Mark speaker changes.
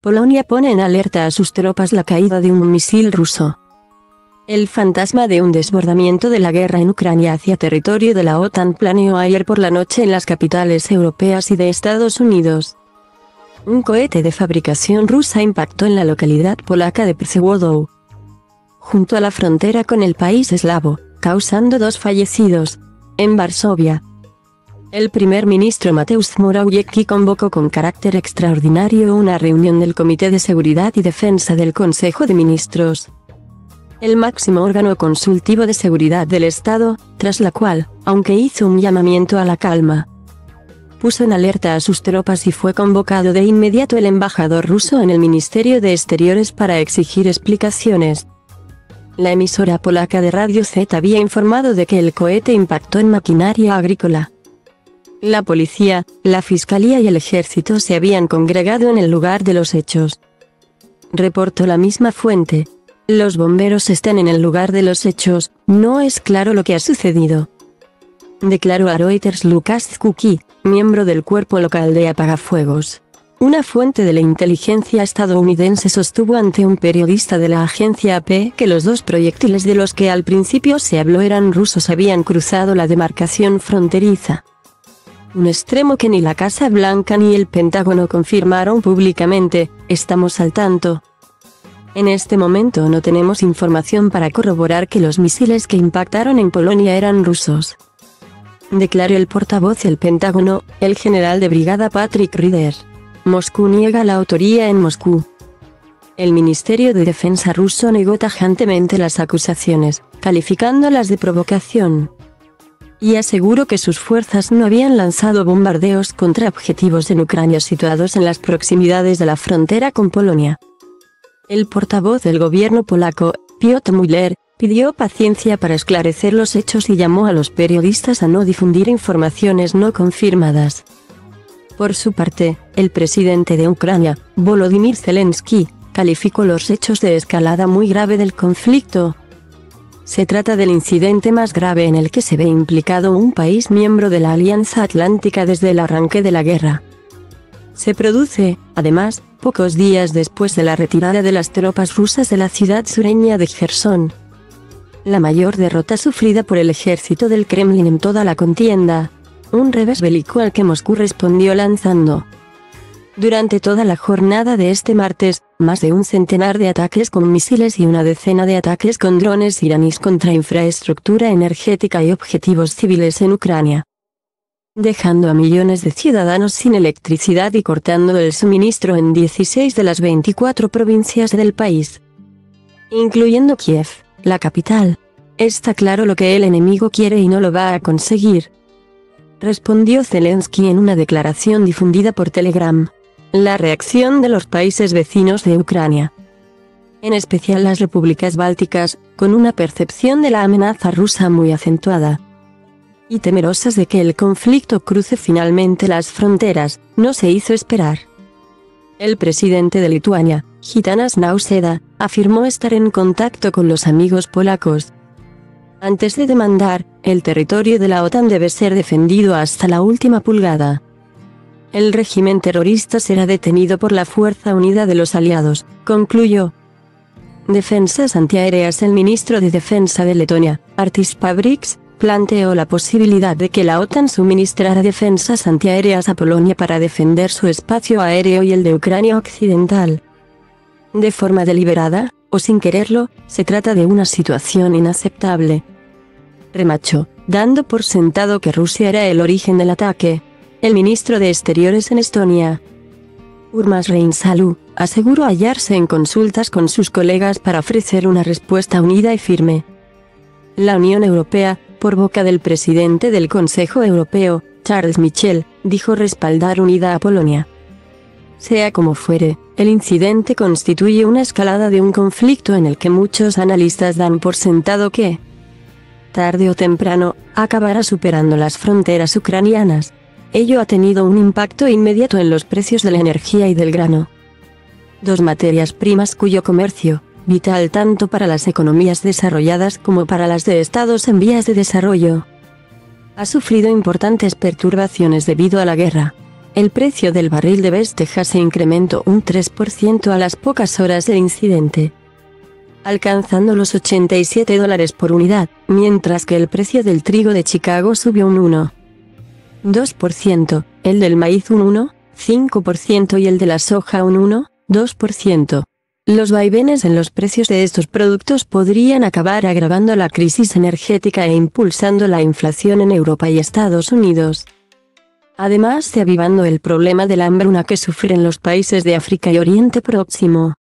Speaker 1: Polonia pone en alerta a sus tropas la caída de un misil ruso. El fantasma de un desbordamiento de la guerra en Ucrania hacia territorio de la OTAN planeó ayer por la noche en las capitales europeas y de Estados Unidos. Un cohete de fabricación rusa impactó en la localidad polaca de Przewodow, junto a la frontera con el país eslavo, causando 2 fallecidos. En Varsovia, el primer ministro Mateusz Morawiecki convocó con carácter extraordinario una reunión del Comité de Seguridad y Defensa del Consejo de Ministros, el máximo órgano consultivo de seguridad del Estado, tras la cual, aunque hizo un llamamiento a la calma, puso en alerta a sus tropas y fue convocado de inmediato el embajador ruso en el Ministerio de Exteriores para exigir explicaciones. La emisora polaca de Radio Z había informado de que el cohete impactó en maquinaria agrícola. La policía, la fiscalía y el ejército se habían congregado en el lugar de los hechos. Reportó la misma fuente. Los bomberos están en el lugar de los hechos, no es claro lo que ha sucedido, declaró a Reuters Lukasz Kuki, miembro del cuerpo local de apagafuegos. Una fuente de la inteligencia estadounidense sostuvo ante un periodista de la agencia AP que los 2 proyectiles de los que al principio se habló eran rusos habían cruzado la demarcación fronteriza. Un extremo que ni la Casa Blanca ni el Pentágono confirmaron públicamente. Estamos al tanto. En este momento no tenemos información para corroborar que los misiles que impactaron en Polonia eran rusos, declaró el portavoz del Pentágono, el general de brigada Patrick Ryder. Moscú niega la autoría en Moscú. El Ministerio de Defensa ruso negó tajantemente las acusaciones, calificándolas de provocación, y aseguró que sus fuerzas no habían lanzado bombardeos contra objetivos en Ucrania situados en las proximidades de la frontera con Polonia. El portavoz del gobierno polaco, Piotr Müller, pidió paciencia para esclarecer los hechos y llamó a los periodistas a no difundir informaciones no confirmadas. Por su parte, el presidente de Ucrania, Volodymyr Zelensky, calificó los hechos de escalada muy grave del conflicto. Se trata del incidente más grave en el que se ve implicado un país miembro de la Alianza Atlántica desde el arranque de la guerra. Se produce, además, pocos días después de la retirada de las tropas rusas de la ciudad sureña de Jersón, la mayor derrota sufrida por el ejército del Kremlin en toda la contienda, un revés bélico al que Moscú respondió lanzando, durante toda la jornada de este martes, más de un centenar de ataques con misiles y una decena de ataques con drones iraníes contra infraestructura energética y objetivos civiles en Ucrania, dejando a millones de ciudadanos sin electricidad y cortando el suministro en 16 de las 24 provincias del país, incluyendo Kiev, la capital. Está claro lo que el enemigo quiere y no lo va a conseguir, respondió Zelensky en una declaración difundida por Telegram. La reacción de los países vecinos de Ucrania, en especial las repúblicas bálticas, con una percepción de la amenaza rusa muy acentuada, y temerosas de que el conflicto cruce finalmente las fronteras, no se hizo esperar. El presidente de Lituania, Gitanas Nausėda, afirmó estar en contacto con los amigos polacos. Antes de demandar, el territorio de la OTAN debe ser defendido hasta la última pulgada. El régimen terrorista será detenido por la Fuerza Unida de los Aliados, concluyó. Defensas antiaéreas. El ministro de Defensa de Letonia, Artis Pabriks, planteó la posibilidad de que la OTAN suministrara defensas antiaéreas a Polonia para defender su espacio aéreo y el de Ucrania Occidental. De forma deliberada, o sin quererlo, se trata de una situación inaceptable, remachó, dando por sentado que Rusia era el origen del ataque. El ministro de Exteriores en Estonia, Urmas Reinsalu, aseguró hallarse en consultas con sus colegas para ofrecer una respuesta unida y firme. La Unión Europea, por boca del presidente del Consejo Europeo, Charles Michel, dijo respaldar unida a Polonia. Sea como fuere, el incidente constituye una escalada de un conflicto en el que muchos analistas dan por sentado que, tarde o temprano, acabará superando las fronteras ucranianas. Ello ha tenido un impacto inmediato en los precios de la energía y del grano, 2 materias primas cuyo comercio, vital tanto para las economías desarrolladas como para las de estados en vías de desarrollo, ha sufrido importantes perturbaciones debido a la guerra. El precio del barril de West Texas se incrementó un 3% a las pocas horas del incidente, alcanzando los $87 por unidad, mientras que el precio del trigo de Chicago subió un 1,2%, el del maíz un 1,5% y el de la soja un 1,2%. Los vaivenes en los precios de estos productos podrían acabar agravando la crisis energética e impulsando la inflación en Europa y Estados Unidos, además de avivando el problema de la hambruna que sufren los países de África y Oriente Próximo.